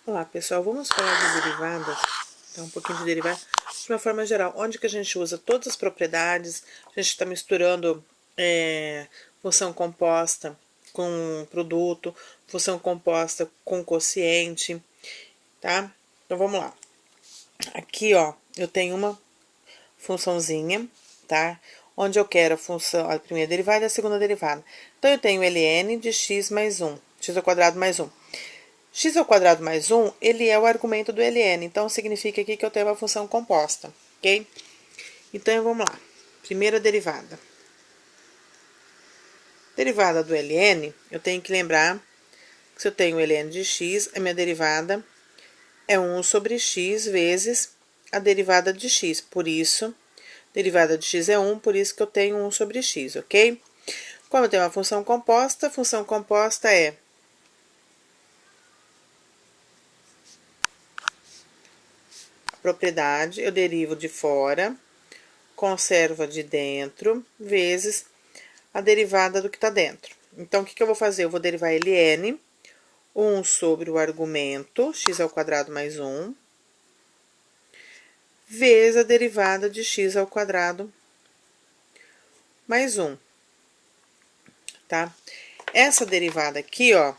Olá, pessoal, vamos falar de derivadas, então um pouquinho de derivada, de uma forma geral, onde que a gente usa todas as propriedades, a gente está misturando função composta com produto, função composta com quociente, tá? Então, vamos lá. Aqui, ó, eu tenho uma funçãozinha, tá? Onde eu quero a primeira derivada e a segunda derivada. Então, eu tenho ln de x mais 1, x ao quadrado mais 1. X ao quadrado mais 1, ele é o argumento do ln, então significa aqui que eu tenho uma função composta, ok? Então, vamos lá. Primeira derivada. Derivada do ln, eu tenho que lembrar que se eu tenho ln de x, a minha derivada é 1 sobre x vezes a derivada de x. Por isso, derivada de x é 1, por isso que eu tenho 1 sobre x, ok? Como eu tenho uma função composta, a função composta é propriedade, eu derivo de fora, conservo de dentro, vezes a derivada do que está dentro. Então, o que eu vou fazer? Eu vou derivar ln, 1 sobre o argumento, x ao quadrado mais 1, vezes a derivada de x ao quadrado mais 1, tá? Essa derivada aqui, ó,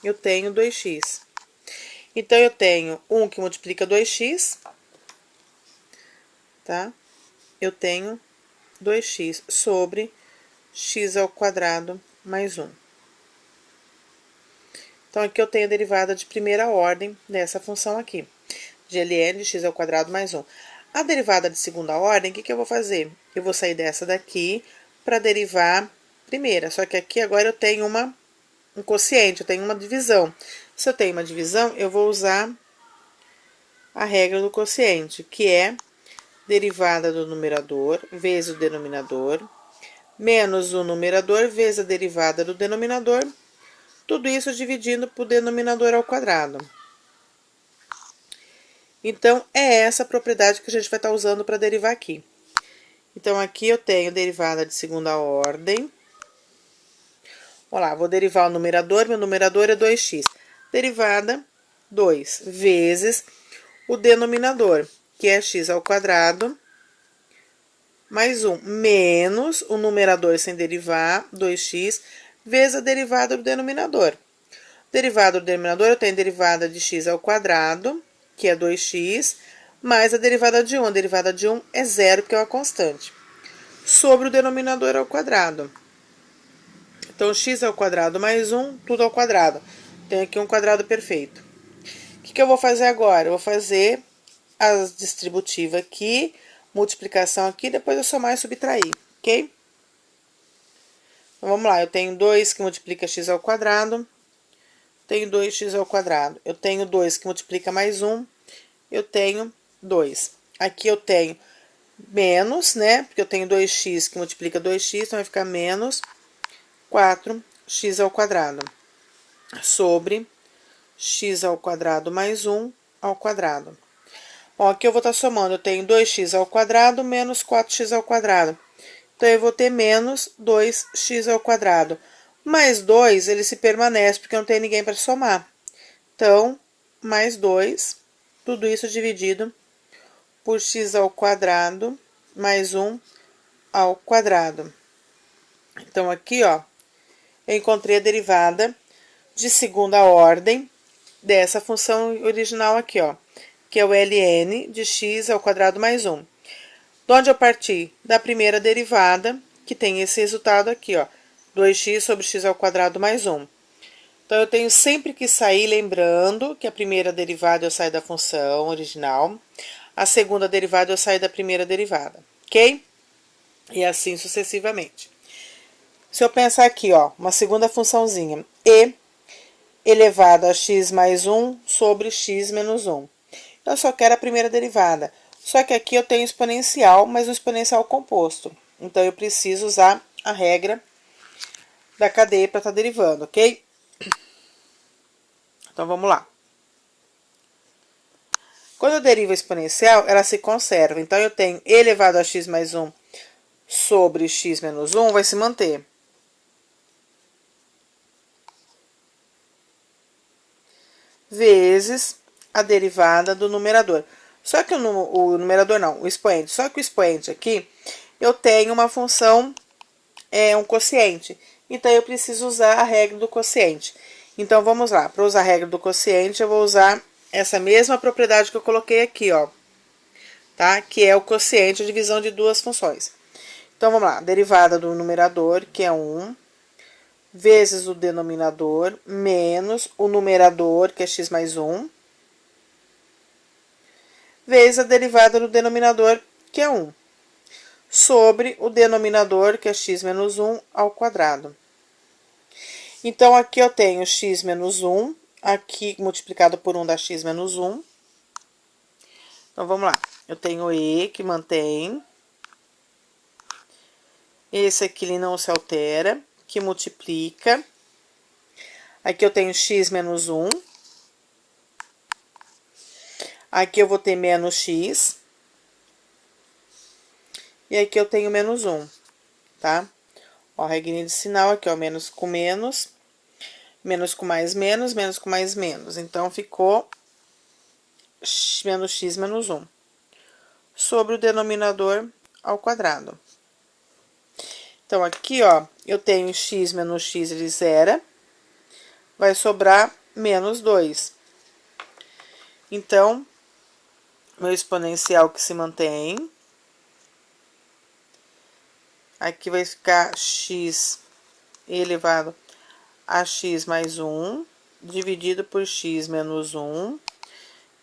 eu tenho 2x. Então, eu tenho 1 que multiplica 2x, tá? Eu tenho 2x sobre x ao quadrado mais 1. Então, aqui eu tenho a derivada de primeira ordem dessa função aqui, de ln de x ao quadrado mais 1. A derivada de segunda ordem, o que eu vou fazer? Eu vou sair dessa daqui para derivar primeira, só que aqui agora eu tenho um quociente, eu tenho uma divisão. Se eu tenho uma divisão, eu vou usar a regra do quociente, que é derivada do numerador vezes o denominador, menos o numerador vezes a derivada do denominador, tudo isso dividindo por denominador ao quadrado. Então, é essa a propriedade que a gente vai estar usando para derivar aqui. Então, aqui eu tenho derivada de segunda ordem. Olha lá, vou derivar o numerador, meu numerador é 2x. Derivada 2 vezes o denominador, que é x ao quadrado, mais 1, menos o numerador sem derivar, 2x, vezes a derivada do denominador. Derivada do denominador, eu tenho derivada de x ao quadrado, que é 2x, mais a derivada de 1. A derivada de 1 é zero, porque é uma constante. Sobre o denominador ao quadrado. Então, x ao quadrado mais 1, tudo ao quadrado. Tenho aqui um quadrado perfeito. O que eu vou fazer agora? Eu vou fazer a distributiva aqui, multiplicação aqui, depois eu somar e subtrair, ok? Então, vamos lá, eu tenho 2 que multiplica x ao quadrado, tenho 2x ao quadrado. Eu tenho 2 que multiplica mais 1, eu tenho 2. Aqui eu tenho menos, né? Porque eu tenho 2x que multiplica 2x, então vai ficar menos 4x ao quadrado. Sobre x ao quadrado mais 1 ao quadrado. Ó, aqui eu vou estar somando, eu tenho 2x ao quadrado menos 4x ao quadrado. Então, eu vou ter menos 2x ao quadrado. Mais 2, ele se permanece, porque não tem ninguém para somar. Então, mais 2, tudo isso dividido por x ao quadrado mais 1 ao quadrado. Então, aqui, ó, eu encontrei a derivada de segunda ordem dessa função original aqui, ó, que é o ln de x ao quadrado mais 1. De onde eu parti? Da primeira derivada, que tem esse resultado aqui, ó, 2x sobre x ao quadrado mais 1. Então, eu tenho sempre que sair lembrando que a primeira derivada eu saio da função original, a segunda derivada eu saio da primeira derivada, ok? E assim sucessivamente. Se eu pensar aqui, ó, uma segunda funçãozinha, e elevado a x mais 1 sobre x menos 1. Eu só quero a primeira derivada. Só que aqui eu tenho exponencial, mas um exponencial composto. Então, eu preciso usar a regra da cadeia para estar derivando, ok? Então, vamos lá. Quando eu derivo a exponencial, ela se conserva. Então, eu tenho e elevado a x mais 1 sobre x menos 1, vai se manter. vezes a derivada do numerador. Só que o numerador não, o expoente. Só que o expoente aqui, eu tenho uma função, um quociente. Então, eu preciso usar a regra do quociente. Então, vamos lá. Para usar a regra do quociente, eu vou usar essa mesma propriedade que eu coloquei aqui, ó. Tá? Que é o quociente, a divisão de duas funções. Então, vamos lá. Derivada do numerador, que é 1, vezes o denominador, menos o numerador, que é x mais 1, vezes a derivada do denominador, que é 1, sobre o denominador, que é x menos 1, ao quadrado. Então, aqui eu tenho x menos 1, aqui multiplicado por 1 dá x menos 1. Então, vamos lá. Eu tenho e, que mantém. Esse aqui ele não se altera, que multiplica. Aqui eu tenho x menos 1. Aqui eu vou ter menos x. E aqui eu tenho menos 1, tá? Ó, regrinha de sinal aqui, ó, menos com menos menos com mais menos. Então, ficou menos x menos 1 sobre o denominador ao quadrado. Então, aqui, ó, eu tenho x menos x, ele zera. Vai sobrar menos 2. Então, meu exponencial que se mantém. Aqui vai ficar x elevado a x mais 1, dividido por x menos 1,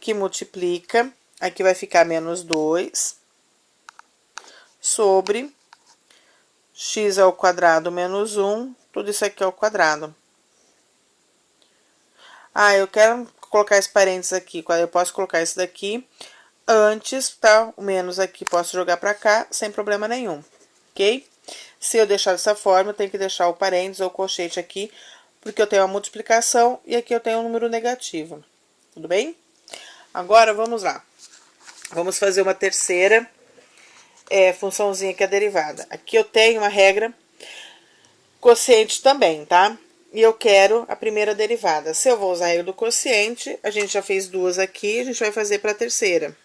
que multiplica. Aqui vai ficar menos 2, sobre x ao quadrado menos 1, tudo isso aqui ao quadrado. Ah, eu quero colocar esse parênteses aqui, eu posso colocar esse daqui antes, tá? O menos aqui posso jogar pra cá, sem problema nenhum, ok? Se eu deixar dessa forma, eu tenho que deixar o parênteses ou o colchete aqui, porque eu tenho a multiplicação e aqui eu tenho um número negativo, tudo bem? Agora, vamos lá. Vamos fazer uma terceira funçãozinha que é a derivada. Aqui eu tenho uma regra quociente também, tá? E eu quero a primeira derivada. Se eu vou usar a regra do quociente, a gente já fez duas aqui, a gente vai fazer para a terceira.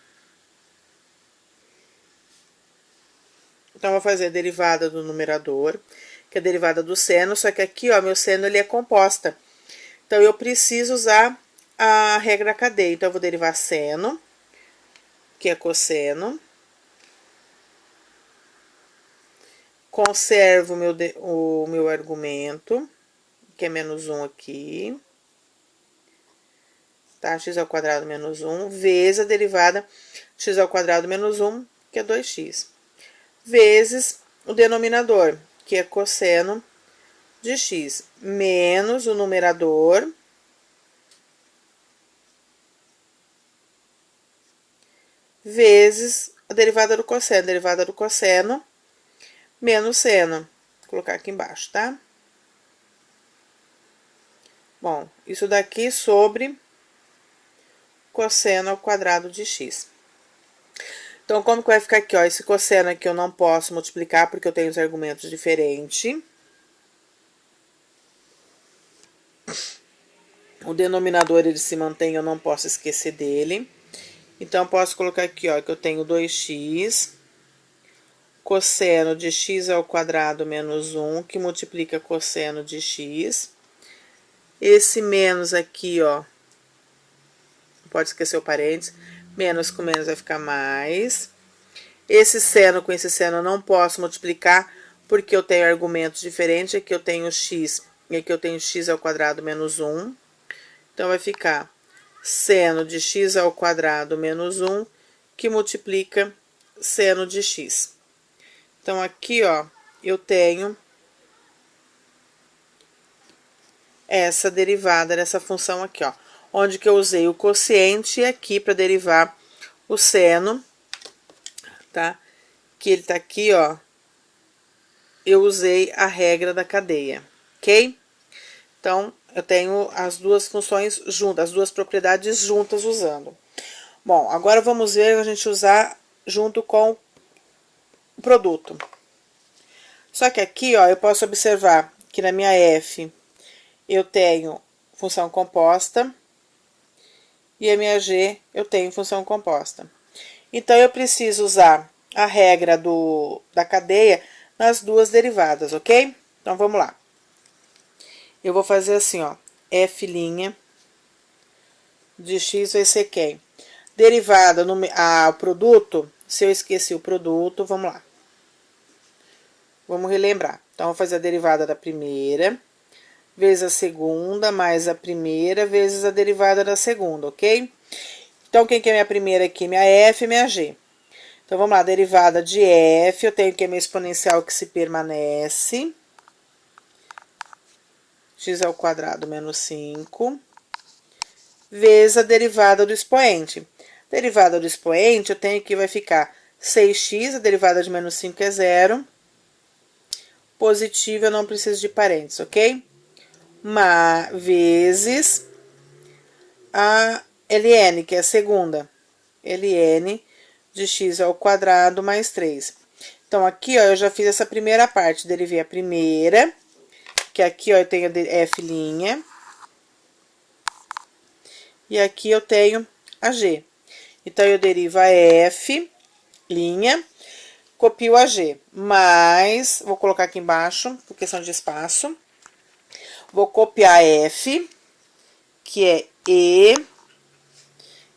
Então, eu vou fazer a derivada do numerador, que é a derivada do seno, só que aqui, ó, meu seno, ele é composta. Então, eu preciso usar a regra da cadeia. Então, eu vou derivar seno, que é cosseno. Conservo o meu argumento, que é menos 1 aqui. Tá? X ao quadrado menos 1, vezes a derivada x ao quadrado menos 1, que é 2x. Vezes o denominador, que é cosseno de x, menos o numerador, vezes a derivada do cosseno. Derivada do cosseno, menos seno. Vou colocar aqui embaixo, tá? Bom, isso daqui sobre cosseno ao quadrado de x. Então, como que vai ficar aqui, ó? Esse cosseno aqui eu não posso multiplicar porque eu tenho os argumentos diferentes. O denominador, ele se mantém, eu não posso esquecer dele. Então, eu posso colocar aqui, ó, que eu tenho 2x, cosseno de x ao quadrado menos 1, que multiplica cosseno de x. Esse menos aqui, ó, pode esquecer o parênteses, menos com menos vai ficar mais. Esse seno com esse seno eu não posso multiplicar, porque eu tenho argumentos diferentes. Aqui eu tenho x, e aqui eu tenho x ao quadrado menos 1. Então, vai ficar seno de x ao quadrado menos 1, que multiplica seno de x. Então, aqui, ó, eu tenho essa derivada dessa função aqui, ó, onde que eu usei o quociente aqui para derivar o seno, tá? Que ele tá aqui, ó, eu usei a regra da cadeia, ok? Então, eu tenho as duas funções juntas, as duas propriedades juntas usando. Bom, agora vamos ver a gente usar junto com o produto. Só que aqui, ó, eu posso observar que na minha f eu tenho função composta, e a minha g eu tenho função composta. Então, eu preciso usar a regra da cadeia nas duas derivadas, ok? Então, vamos lá. Eu vou fazer assim, ó, f' de x vai ser quem? Derivada no produto, se eu esqueci o produto, vamos lá. Vamos relembrar. Então, vou fazer a derivada da primeira, vezes a segunda, mais a primeira, vezes a derivada da segunda, ok? Então, quem que é minha primeira aqui? Minha f e minha g. Então, vamos lá, derivada de f, eu tenho que é meu exponencial que se permanece. X ao quadrado menos 5, vezes a derivada do expoente. Derivada do expoente, eu tenho que vai ficar 6x, a derivada de menos 5 é 0. Positivo, eu não preciso de parênteses, ok? Vezes a ln, que é a segunda. ln de x ao quadrado mais 3. Então, aqui, ó, eu já fiz essa primeira parte, derivei a primeira, que aqui, ó, eu tenho f', e aqui eu tenho a g. Então, eu derivo a f', copio a g, mais, vou colocar aqui embaixo, por questão de espaço, vou copiar f, que é e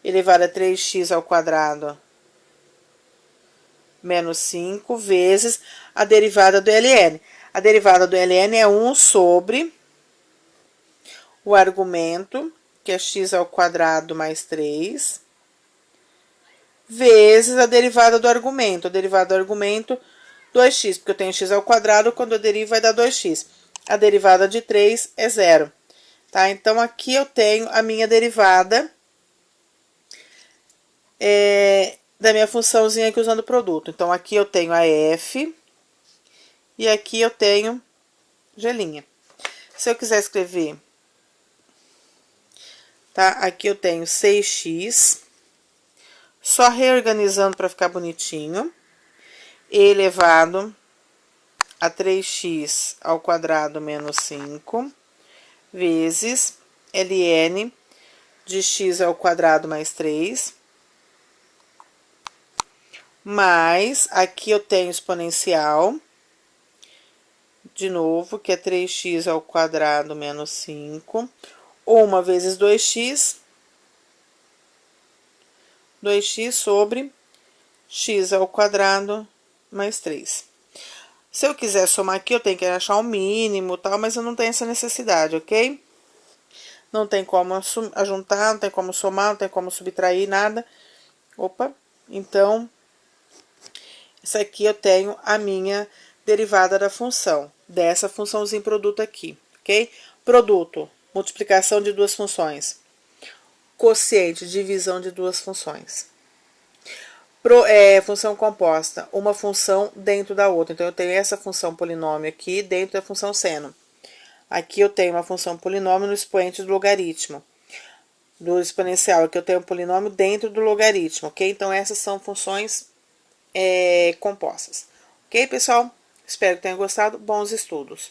elevado a 3x ao quadrado menos 5, vezes a derivada do ln. A derivada do ln é 1 sobre o argumento, que é x ao quadrado mais 3, vezes a derivada do argumento. A derivada do argumento, 2x, porque eu tenho x ao quadrado, quando eu derivo vai dar 2x. A derivada de 3 é 0. Tá? Então, aqui eu tenho a minha derivada da minha funçãozinha aqui usando o produto. Então, aqui eu tenho a f e aqui eu tenho g'. Se eu quiser escrever, tá? Aqui eu tenho 6x, só reorganizando para ficar bonitinho, elevado a 3x ao quadrado menos 5, vezes ln de x ao quadrado mais 3, mais, aqui eu tenho exponencial, de novo, que é 3x ao quadrado menos 5, 1 vezes 2x sobre x ao quadrado mais 3. Se eu quiser somar aqui, eu tenho que achar o mínimo, tal, mas eu não tenho essa necessidade, ok? Não tem como ajuntar, não tem como somar, não tem como subtrair, nada. Opa, então, isso aqui eu tenho a minha derivada da função, dessa funçãozinha produto aqui, ok? Produto, multiplicação de duas funções. Quociente, divisão de duas funções. Função composta, uma função dentro da outra. Então, eu tenho essa função polinômio aqui dentro da função seno. Aqui eu tenho uma função polinômio no expoente do logaritmo. Do exponencial, aqui eu tenho um polinômio dentro do logaritmo, ok? Então, essas são funções compostas. Ok, pessoal? Espero que tenham gostado. Bons estudos!